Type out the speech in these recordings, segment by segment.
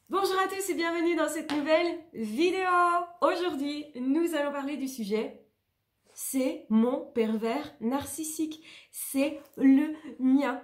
Bonjour à tous et bienvenue dans cette nouvelle vidéo. Aujourd'hui, nous allons parler du sujet « C'est mon pervers narcissique, c'est le mien ».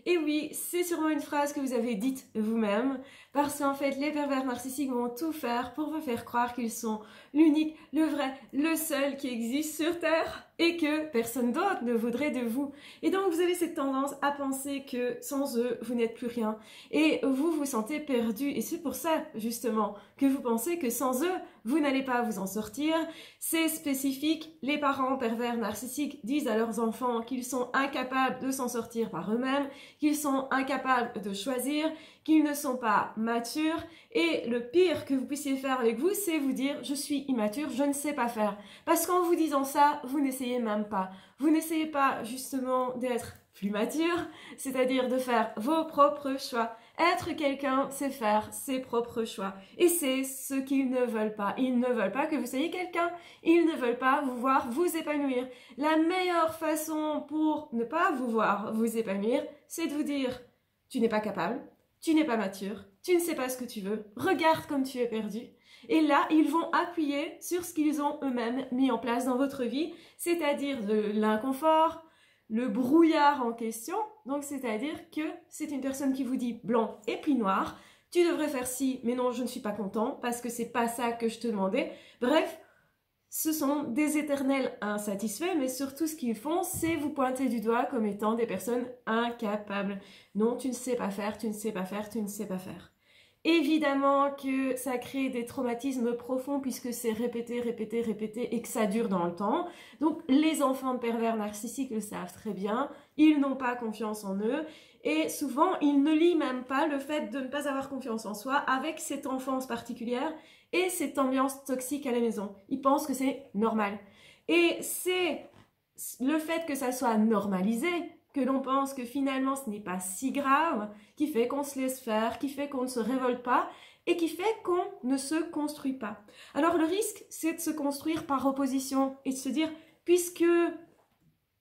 Et oui, c'est sûrement une phrase que vous avez dite vous-même, parce qu'en fait, les pervers narcissiques vont tout faire pour vous faire croire qu'ils sont l'unique, le vrai, le seul qui existe sur Terre, et que personne d'autre ne voudrait de vous. Et donc, vous avez cette tendance à penser que sans eux, vous n'êtes plus rien, et vous vous sentez perdu, et c'est pour ça, justement, que vous pensez que sans eux, vous n'allez pas vous en sortir. C'est spécifique, les parents pervers narcissiques disent à leurs enfants qu'ils sont incapables de s'en sortir par eux-mêmes, qu'ils sont incapables de choisir, qu'ils ne sont pas matures. Et le pire que vous puissiez faire avec vous, c'est vous dire « je suis immature, je ne sais pas faire ». Parce qu'en vous disant ça, vous n'essayez même pas. Vous n'essayez pas justement d'être plus mature, c'est-à-dire de faire vos propres choix. Être quelqu'un, c'est faire ses propres choix. Et c'est ce qu'ils ne veulent pas. Ils ne veulent pas que vous soyez quelqu'un. Ils ne veulent pas vous voir vous épanouir. La meilleure façon pour ne pas vous voir vous épanouir, c'est de vous dire « tu n'es pas capable, tu n'es pas mature, tu ne sais pas ce que tu veux, regarde comme tu es perdu ». Et là, ils vont appuyer sur ce qu'ils ont eux-mêmes mis en place dans votre vie, c'est-à-dire de l'inconfort, le brouillard en question. Donc, c'est-à-dire que c'est une personne qui vous dit blanc et puis noir. Tu devrais faire ci, mais non, je ne suis pas content parce que c'est pas ça que je te demandais. Bref, ce sont des éternels insatisfaits, mais surtout ce qu'ils font, c'est vous pointer du doigt comme étant des personnes incapables. Non, tu ne sais pas faire, tu ne sais pas faire, tu ne sais pas faire. Évidemment que ça crée des traumatismes profonds puisque c'est répété, répété, répété et que ça dure dans le temps. Donc les enfants de pervers narcissiques le savent très bien, ils n'ont pas confiance en eux et souvent ils ne lient même pas le fait de ne pas avoir confiance en soi avec cette enfance particulière et cette ambiance toxique à la maison. Ils pensent que c'est normal. Et c'est le fait que ça soit normalisé, que l'on pense que finalement ce n'est pas si grave, qui fait qu'on se laisse faire, qui fait qu'on ne se révolte pas et qui fait qu'on ne se construit pas. Alors le risque, c'est de se construire par opposition et de se dire, puisque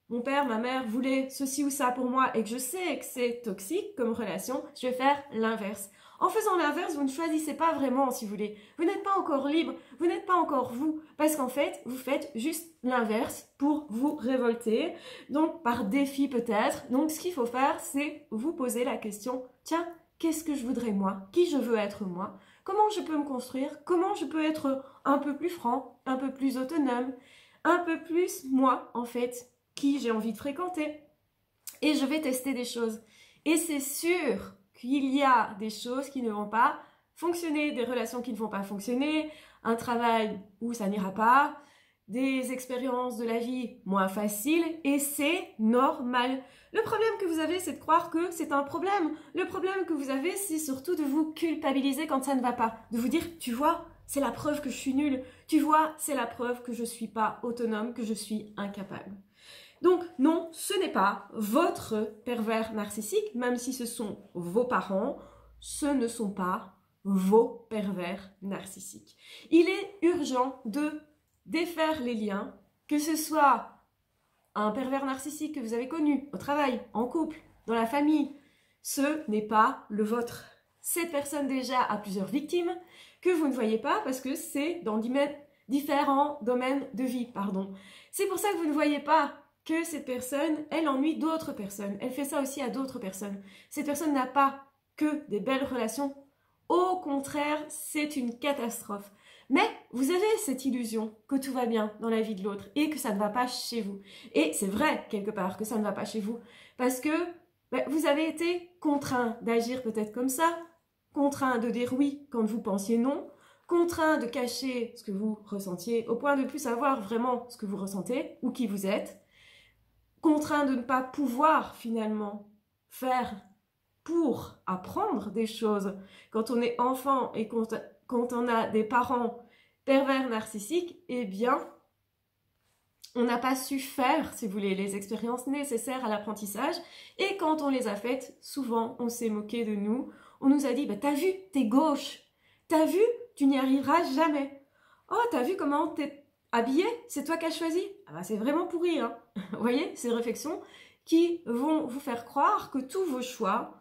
mon père, ma mère voulaient ceci ou ça pour moi et que je sais que c'est toxique comme relation, je vais faire l'inverse. En faisant l'inverse, vous ne choisissez pas vraiment, si vous voulez. Vous n'êtes pas encore libre, vous n'êtes pas encore vous, parce qu'en fait, vous faites juste l'inverse pour vous révolter, donc par défi peut-être. Donc ce qu'il faut faire, c'est vous poser la question, tiens, qu'est-ce que je voudrais moi? Qui je veux être moi? Comment je peux me construire? Comment je peux être un peu plus franc, un peu plus autonome, un peu plus moi, en fait, qui j'ai envie de fréquenter? Et je vais tester des choses. Et c'est sûr qu'il y a des choses qui ne vont pas fonctionner, des relations qui ne vont pas fonctionner, un travail où ça n'ira pas, des expériences de la vie moins faciles, et c'est normal. Le problème que vous avez, c'est de croire que c'est un problème. Le problème que vous avez, c'est surtout de vous culpabiliser quand ça ne va pas. De vous dire, tu vois, c'est la preuve que je suis nulle. Tu vois, c'est la preuve que je ne suis pas autonome, que je suis incapable. Donc non, ce n'est pas votre pervers narcissique, même si ce sont vos parents, ce ne sont pas vos pervers narcissiques. Il est urgent de défaire les liens, que ce soit un pervers narcissique que vous avez connu au travail, en couple, dans la famille, ce n'est pas le vôtre. Cette personne déjà a plusieurs victimes que vous ne voyez pas parce que c'est dans différents domaines de vie. C'est pour ça que vous ne voyez pas que cette personne, elle ennuie d'autres personnes. Elle fait ça aussi à d'autres personnes. Cette personne n'a pas que des belles relations. Au contraire, c'est une catastrophe. Mais vous avez cette illusion que tout va bien dans la vie de l'autre et que ça ne va pas chez vous. Et c'est vrai, quelque part, que ça ne va pas chez vous. Parce que vous avez été contraint d'agir peut-être comme ça, contraint de dire oui quand vous pensiez non, contraint de cacher ce que vous ressentiez au point de ne plus savoir vraiment ce que vous ressentez ou qui vous êtes, contraint de ne pas pouvoir finalement faire pour apprendre des choses. Quand on est enfant et quand on a des parents pervers narcissiques, eh bien, on n'a pas su faire, si vous voulez, les expériences nécessaires à l'apprentissage. Et quand on les a faites, souvent, on s'est moqué de nous. On nous a dit, bah, t'as vu, t'es gauche. T'as vu, tu n'y arriveras jamais. Oh, t'as vu comment t'es habillé, c'est toi qui as choisi. Ah bah, c'est vraiment pourri, hein. Vous voyez, ces réflexions qui vont vous faire croire que tous vos choix,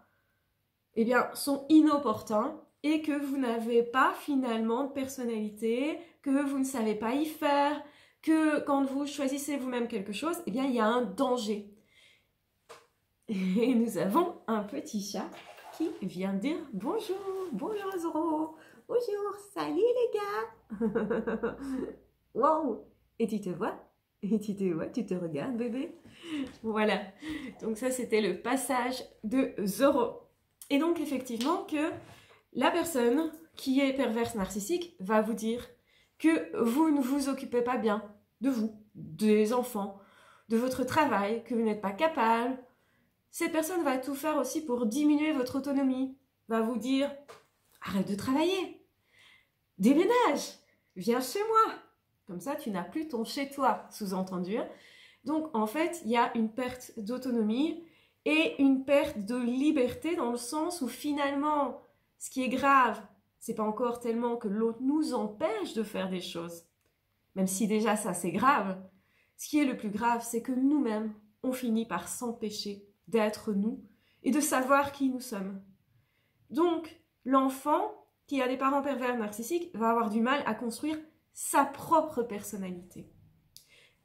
eh bien, sont inopportuns et que vous n'avez pas finalement de personnalité, que vous ne savez pas y faire, que quand vous choisissez vous-même quelque chose, eh bien il y a un danger. Et nous avons un petit chat qui vient dire bonjour, bonjour Zoro, bonjour, salut les gars. Wow, et tu te vois? Et tu te vois, tu te regardes bébé? Voilà, donc ça c'était le passage de Zoro. Et donc effectivement que la personne qui est perverse narcissique va vous dire que vous ne vous occupez pas bien de vous, des enfants, de votre travail, que vous n'êtes pas capable. Cette personne va tout faire aussi pour diminuer votre autonomie, va vous dire arrête de travailler, déménage, viens chez moi. Comme ça, tu n'as plus ton chez-toi, sous-entendu. Donc, en fait, il y a une perte d'autonomie et une perte de liberté dans le sens où finalement, ce qui est grave, c'est pas encore tellement que l'autre nous empêche de faire des choses. Même si déjà ça, c'est grave. Ce qui est le plus grave, c'est que nous-mêmes, on finit par s'empêcher d'être nous et de savoir qui nous sommes. Donc, l'enfant qui a des parents pervers narcissiques va avoir du mal à construire sa propre personnalité.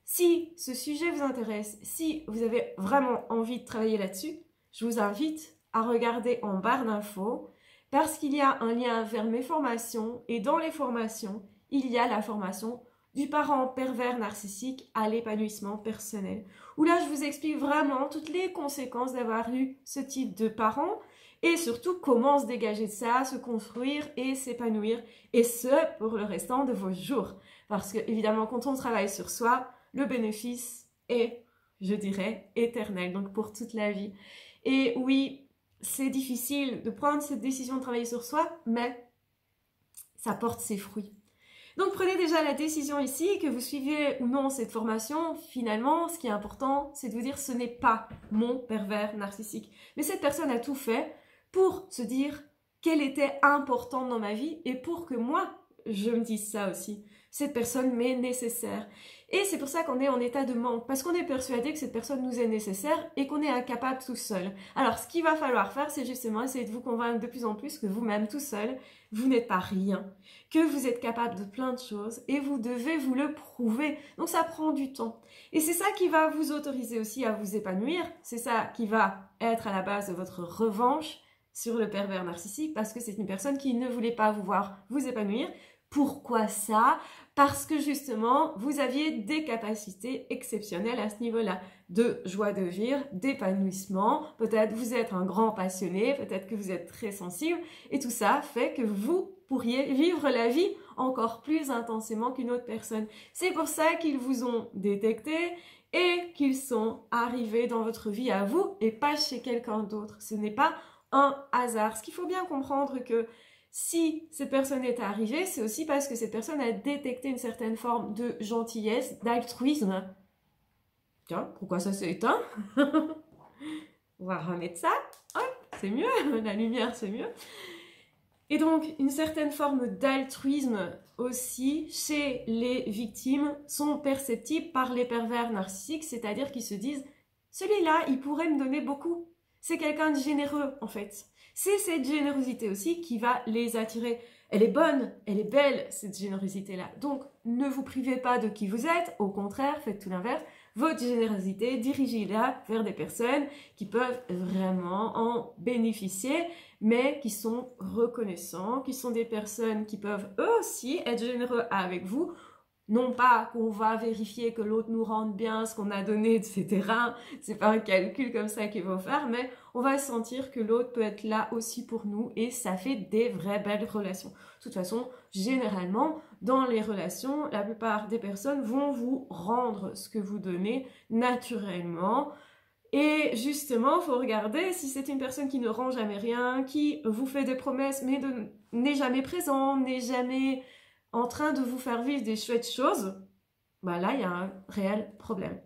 Si ce sujet vous intéresse, si vous avez vraiment envie de travailler là-dessus, je vous invite à regarder en barre d'infos parce qu'il y a un lien vers mes formations et dans les formations, il y a la formation du parent pervers narcissique à l'épanouissement personnel où là je vous explique vraiment toutes les conséquences d'avoir eu ce type de parent et surtout comment se dégager de ça, se construire et s'épanouir et ce pour le restant de vos jours. Parce que évidemment quand on travaille sur soi, le bénéfice est, je dirais, éternel, donc pour toute la vie. Et oui, c'est difficile de prendre cette décision de travailler sur soi, mais ça porte ses fruits. Donc prenez déjà la décision ici, que vous suivez ou non cette formation, finalement, ce qui est important, c'est de vous dire ce n'est pas mon pervers narcissique. Mais cette personne a tout fait pour se dire qu'elle était importante dans ma vie et pour que moi, je me dise ça aussi. Cette personne m'est nécessaire. Et c'est pour ça qu'on est en état de manque, parce qu'on est persuadé que cette personne nous est nécessaire et qu'on est incapable tout seul. Alors, ce qu'il va falloir faire, c'est justement essayer de vous convaincre de plus en plus que vous-même tout seul, vous n'êtes pas rien, que vous êtes capable de plein de choses et vous devez vous le prouver. Donc, ça prend du temps. Et c'est ça qui va vous autoriser aussi à vous épanouir. C'est ça qui va être à la base de votre revanche sur le pervers narcissique, parce que c'est une personne qui ne voulait pas vous voir vous épanouir. Pourquoi ça? Parce que justement, vous aviez des capacités exceptionnelles à ce niveau-là, de joie de vivre, d'épanouissement, peut-être vous êtes un grand passionné, peut-être que vous êtes très sensible, et tout ça fait que vous pourriez vivre la vie encore plus intensément qu'une autre personne. C'est pour ça qu'ils vous ont détecté et qu'ils sont arrivés dans votre vie à vous et pas chez quelqu'un d'autre. Ce n'est pas un hasard. Ce qu'il faut bien comprendre que si cette personne est arrivée, c'est aussi parce que cette personne a détecté une certaine forme de gentillesse, d'altruisme. Tiens, pourquoi ça s'est éteint? On va remettre ça. Hop, c'est mieux, la lumière c'est mieux. Et donc, une certaine forme d'altruisme aussi chez les victimes sont perceptibles par les pervers narcissiques, c'est-à-dire qu'ils se disent « celui-là, il pourrait me donner beaucoup ». C'est quelqu'un de généreux en fait. C'est cette générosité aussi qui va les attirer. Elle est bonne, elle est belle, cette générosité-là. Donc, ne vous privez pas de qui vous êtes. Au contraire, faites tout l'inverse. Votre générosité, dirigez-la vers des personnes qui peuvent vraiment en bénéficier, mais qui sont reconnaissants, qui sont des personnes qui peuvent eux aussi être généreux avec vous. Non pas qu'on va vérifier que l'autre nous rende bien ce qu'on a donné, etc. C'est pas un calcul comme ça qu'ils vont faire, mais on va sentir que l'autre peut être là aussi pour nous et ça fait des vraies belles relations. De toute façon, généralement, dans les relations, la plupart des personnes vont vous rendre ce que vous donnez naturellement. Et justement, il faut regarder si c'est une personne qui ne rend jamais rien, qui vous fait des promesses mais n'est jamais présent, n'est jamais en train de vous faire vivre des chouettes choses, bah là, il y a un réel problème.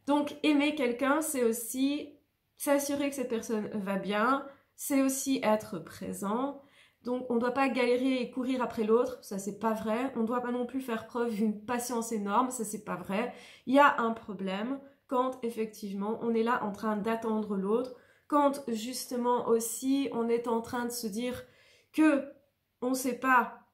Donc, aimer quelqu'un, c'est aussi s'assurer que cette personne va bien, c'est aussi être présent. Donc, on ne doit pas galérer et courir après l'autre, ça c'est pas vrai. On ne doit pas non plus faire preuve d'une patience énorme, ça c'est pas vrai. Il y a un problème quand effectivement on est là en train d'attendre l'autre, quand justement aussi on est en train de se dire que on ne sait pas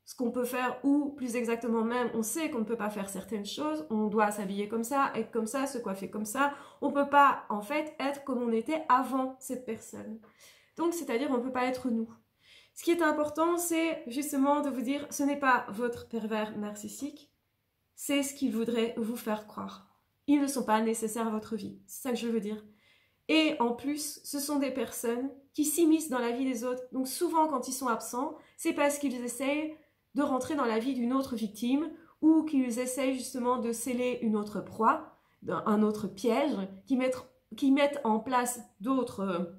ce qu'on peut faire, ou plus exactement même, on sait qu'on ne peut pas faire certaines choses, on doit s'habiller comme ça, être comme ça, se coiffer comme ça, on ne peut pas en fait être comme on était avant cette personne. Donc c'est-à-dire on ne peut pas être nous. Ce qui est important, c'est justement de vous dire, ce n'est pas votre pervers narcissique, c'est ce qu'il voudrait vous faire croire. Ils ne sont pas nécessaires à votre vie, c'est ça que je veux dire. Et en plus, ce sont des personnes qui s'immiscent dans la vie des autres. Donc souvent quand ils sont absents, c'est parce qu'ils essayent de rentrer dans la vie d'une autre victime ou qu'ils essayent justement de sceller une autre proie, un autre piège, qui mettent en place d'autres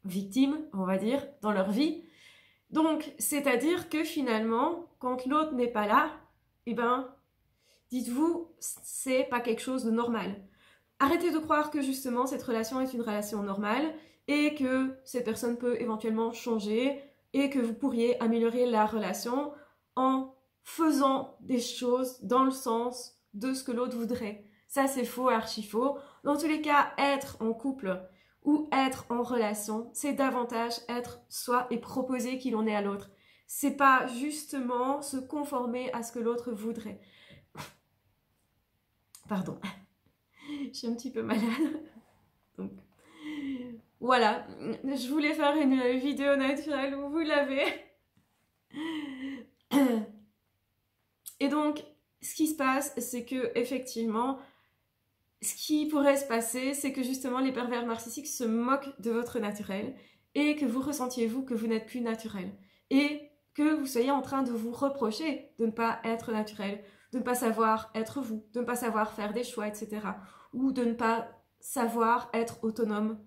victimes, on va dire, dans leur vie. Donc, c'est-à-dire que finalement, quand l'autre n'est pas là, eh ben, dites-vous, c'est pas quelque chose de normal. Arrêtez de croire que justement cette relation est une relation normale et que cette personne peut éventuellement changer et que vous pourriez améliorer la relation en faisant des choses dans le sens de ce que l'autre voudrait. Ça, c'est faux, archi faux. Dans tous les cas, être en couple ou être en relation, c'est davantage être soi et proposer qui l'on est à l'autre. C'est pas justement se conformer à ce que l'autre voudrait. Pardon, je suis un petit peu malade. Donc, voilà, je voulais faire une vidéo naturelle où vous l'avez. Et donc, ce qui se passe, c'est que effectivement, ce qui pourrait se passer, c'est que justement les pervers narcissiques se moquent de votre naturel et que vous ressentiez vous que vous n'êtes plus naturel et que vous soyez en train de vous reprocher de ne pas être naturel, de ne pas savoir être vous, de ne pas savoir faire des choix, etc. Ou de ne pas savoir être autonome.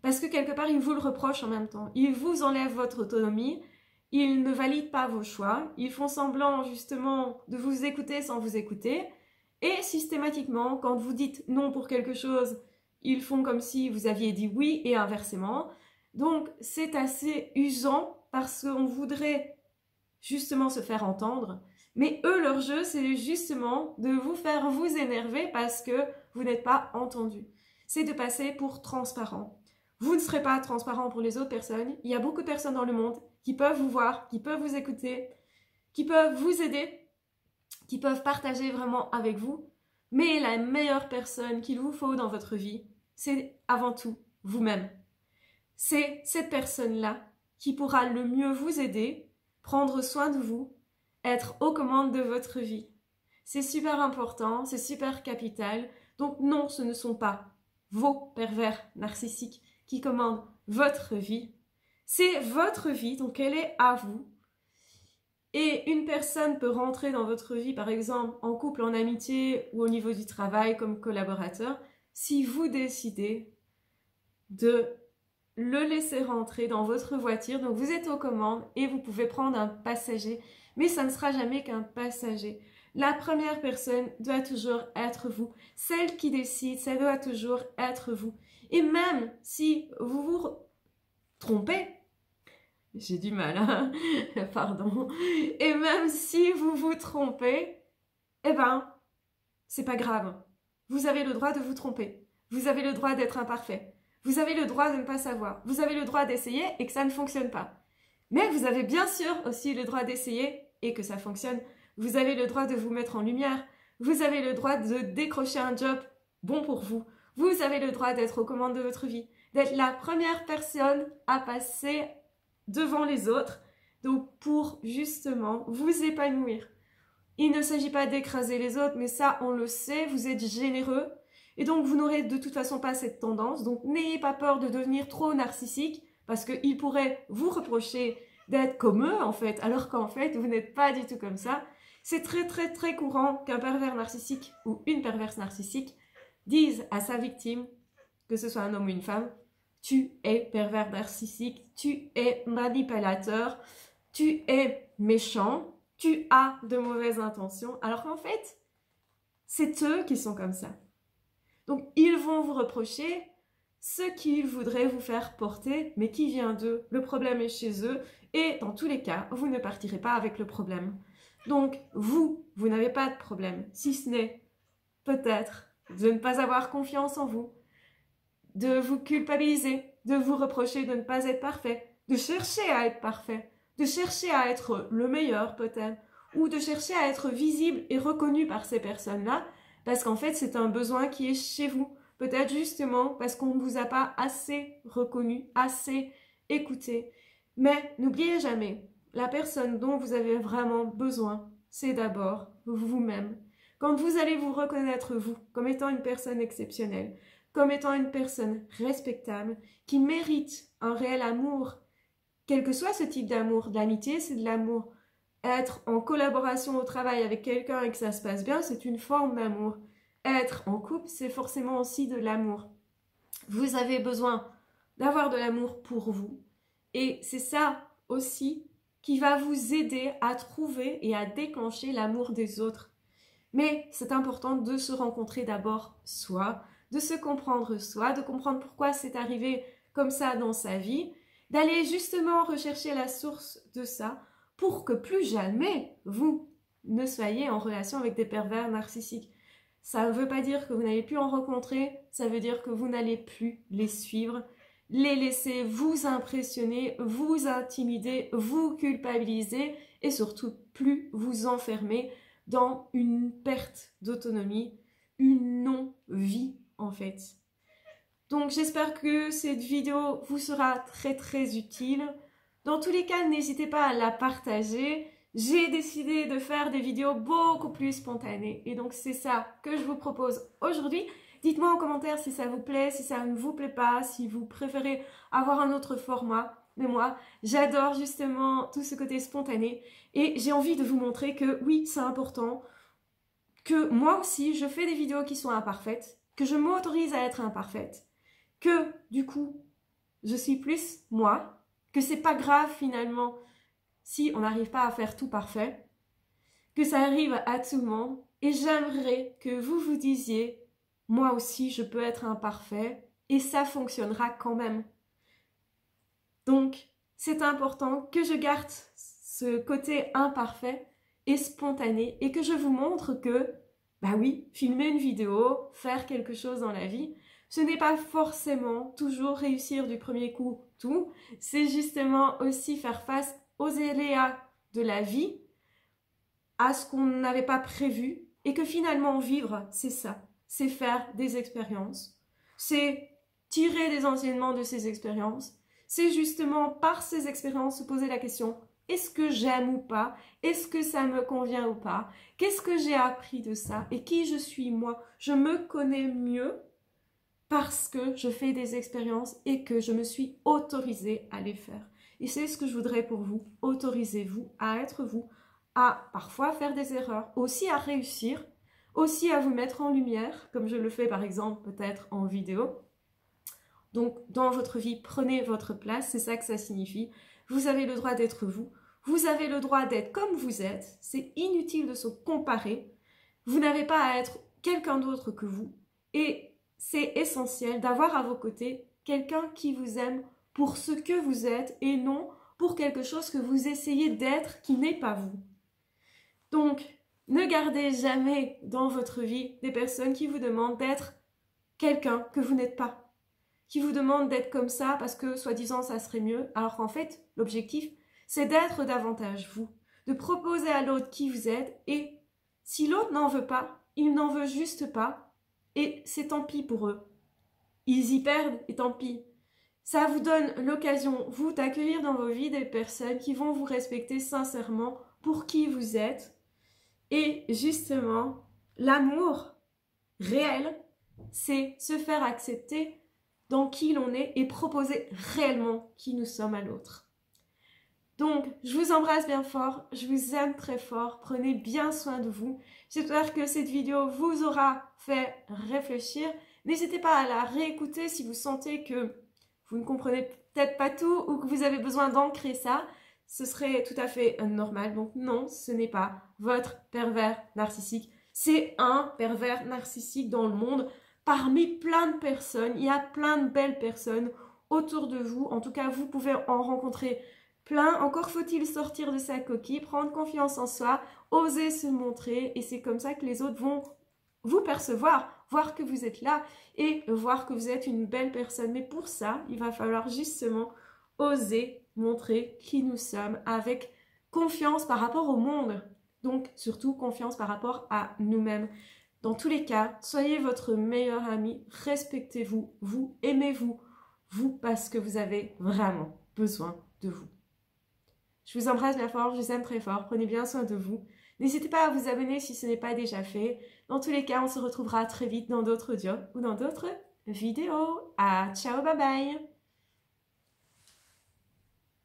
Parce que quelque part, ils vous le reprochent en même temps. Ils vous enlèvent votre autonomie, ils ne valident pas vos choix, ils font semblant justement de vous écouter sans vous écouter. Et systématiquement, quand vous dites non pour quelque chose, ils font comme si vous aviez dit oui et inversement. Donc, c'est assez usant parce qu'on voudrait justement se faire entendre. Mais eux, leur jeu, c'est justement de vous faire vous énerver parce que vous n'êtes pas entendu. C'est de passer pour transparent. Vous ne serez pas transparent pour les autres personnes. Il y a beaucoup de personnes dans le monde qui peuvent vous voir, qui peuvent vous écouter, qui peuvent vous aider, qui peuvent partager vraiment avec vous. Mais la meilleure personne qu'il vous faut dans votre vie, c'est avant tout vous-même. C'est cette personne-là qui pourra le mieux vous aider, prendre soin de vous, être aux commandes de votre vie. C'est super important, c'est super capital. Donc non, ce ne sont pas vos pervers narcissiques qui commandent votre vie. C'est votre vie, donc elle est à vous. Et une personne peut rentrer dans votre vie, par exemple, en couple, en amitié ou au niveau du travail comme collaborateur, si vous décidez de le laisser rentrer dans votre voiture. Donc vous êtes aux commandes et vous pouvez prendre un passager, mais ça ne sera jamais qu'un passager. La première personne doit toujours être vous. Celle qui décide, ça doit toujours être vous. Et même si vous vous trompez, j'ai du mal, hein pardon, et même si vous vous trompez, eh ben, c'est pas grave. Vous avez le droit de vous tromper. Vous avez le droit d'être imparfait. Vous avez le droit de ne pas savoir. Vous avez le droit d'essayer et que ça ne fonctionne pas. Mais vous avez bien sûr aussi le droit d'essayer et que ça fonctionne. Vous avez le droit de vous mettre en lumière. Vous avez le droit de décrocher un job bon pour vous. Vous avez le droit d'être aux commandes de votre vie. D'être la première personne à passer devant les autres. Donc pour justement vous épanouir. Il ne s'agit pas d'écraser les autres, mais ça on le sait, vous êtes généreux. Et donc, vous n'aurez de toute façon pas cette tendance. Donc, n'ayez pas peur de devenir trop narcissique parce qu'ils pourraient vous reprocher d'être comme eux, en fait, alors qu'en fait, vous n'êtes pas du tout comme ça. C'est très, très, très courant qu'un pervers narcissique ou une perverse narcissique dise à sa victime, que ce soit un homme ou une femme, tu es pervers narcissique, tu es manipulateur, tu es méchant, tu as de mauvaises intentions, alors qu'en fait, c'est eux qui sont comme ça. Donc, ils vont vous reprocher ce qu'ils voudraient vous faire porter, mais qui vient d'eux. Le problème est chez eux et dans tous les cas, vous ne partirez pas avec le problème. Donc, vous n'avez pas de problème, si ce n'est peut-être de ne pas avoir confiance en vous, de vous culpabiliser, de vous reprocher de ne pas être parfait, de chercher à être parfait, de chercher à être le meilleur peut-être, ou de chercher à être visible et reconnu par ces personnes-là, parce qu'en fait c'est un besoin qui est chez vous. Peut-être justement parce qu'on ne vous a pas assez reconnu, assez écouté. Mais n'oubliez jamais, la personne dont vous avez vraiment besoin, c'est d'abord vous-même. Quand vous allez vous reconnaître vous comme étant une personne exceptionnelle, comme étant une personne respectable, qui mérite un réel amour, quel que soit ce type d'amour, de l'amitié, c'est de l'amour. Être en collaboration au travail avec quelqu'un et que ça se passe bien, c'est une forme d'amour. Être en couple, c'est forcément aussi de l'amour. Vous avez besoin d'avoir de l'amour pour vous. Et c'est ça aussi qui va vous aider à trouver et à déclencher l'amour des autres. Mais c'est important de se rencontrer d'abord soi, de se comprendre soi, de comprendre pourquoi c'est arrivé comme ça dans sa vie, d'aller justement rechercher la source de ça pour que plus jamais vous ne soyez en relation avec des pervers narcissiques. Ça ne veut pas dire que vous n'allez plus en rencontrer, ça veut dire que vous n'allez plus les suivre, les laisser vous impressionner, vous intimider, vous culpabiliser et surtout plus vous enfermer dans une perte d'autonomie, une non-vie en fait. Donc j'espère que cette vidéo vous sera très utile. Dans tous les cas, n'hésitez pas à la partager. J'ai décidé de faire des vidéos beaucoup plus spontanées et donc c'est ça que je vous propose aujourd'hui. Dites-moi en commentaire si ça vous plaît, si ça ne vous plaît pas, si vous préférez avoir un autre format. Mais moi, j'adore justement tout ce côté spontané et j'ai envie de vous montrer que oui, c'est important, que moi aussi, je fais des vidéos qui sont imparfaites, que je m'autorise à être imparfaite, que du coup, je suis plus moi, que c'est pas grave finalement si on n'arrive pas à faire tout parfait, que ça arrive à tout le monde et j'aimerais que vous vous disiez moi aussi je peux être imparfait et ça fonctionnera quand même. Donc c'est important que je garde ce côté imparfait et spontané et que je vous montre que bah oui, filmer une vidéo, faire quelque chose dans la vie, ce n'est pas forcément toujours réussir du premier coup tout, c'est justement aussi faire face aux aléas de la vie, à ce qu'on n'avait pas prévu et que finalement vivre, c'est ça, c'est faire des expériences, c'est tirer des enseignements de ces expériences, c'est justement par ces expériences se poser la question, est-ce que j'aime ou pas? Est-ce que ça me convient ou pas? Qu'est-ce que j'ai appris de ça? Et qui je suis moi? Je me connais mieux parce que je fais des expériences et que je me suis autorisée à les faire. Et c'est ce que je voudrais pour vous. Autorisez-vous à être vous, à parfois faire des erreurs, aussi à réussir, aussi à vous mettre en lumière, comme je le fais par exemple peut-être en vidéo. Donc dans votre vie, prenez votre place, c'est ça que ça signifie. Vous avez le droit d'être vous, vous avez le droit d'être comme vous êtes, c'est inutile de se comparer, vous n'avez pas à être quelqu'un d'autre que vous et c'est essentiel d'avoir à vos côtés quelqu'un qui vous aime pour ce que vous êtes et non pour quelque chose que vous essayez d'être qui n'est pas vous. Donc, ne gardez jamais dans votre vie des personnes qui vous demandent d'être quelqu'un que vous n'êtes pas, qui vous demandent d'être comme ça parce que soi-disant ça serait mieux, alors qu'en fait, l'objectif, c'est d'être davantage vous, de proposer à l'autre qui vous êtes et si l'autre n'en veut pas, il n'en veut juste pas et c'est tant pis pour eux. Ils y perdent et tant pis. Ça vous donne l'occasion, vous, d'accueillir dans vos vies des personnes qui vont vous respecter sincèrement pour qui vous êtes. Et justement, l'amour réel, c'est se faire accepter dans qui l'on est et proposer réellement qui nous sommes à l'autre. Donc, je vous embrasse bien fort, je vous aime très fort, prenez bien soin de vous. J'espère que cette vidéo vous aura fait réfléchir. N'hésitez pas à la réécouter si vous sentez que vous ne comprenez peut-être pas tout ou que vous avez besoin d'ancrer ça. Ce serait tout à fait normal. Donc non, ce n'est pas votre pervers narcissique. C'est un pervers narcissique dans le monde. Parmi plein de personnes, il y a plein de belles personnes autour de vous. En tout cas, vous pouvez en rencontrer plein. Encore faut-il sortir de sa coquille, prendre confiance en soi, oser se montrer. Et c'est comme ça que les autres vont vous percevoir voir que vous êtes là et voir que vous êtes une belle personne. Mais pour ça, il va falloir justement oser montrer qui nous sommes avec confiance par rapport au monde. Donc, surtout confiance par rapport à nous-mêmes. Dans tous les cas, soyez votre meilleur ami, respectez-vous, vous aimez-vous, vous parce que vous avez vraiment besoin de vous. Je vous embrasse bien fort, je vous aime très fort, prenez bien soin de vous. N'hésitez pas à vous abonner si ce n'est pas déjà fait. Dans tous les cas, on se retrouvera très vite dans d'autres audios ou dans d'autres vidéos. Ciao, bye bye!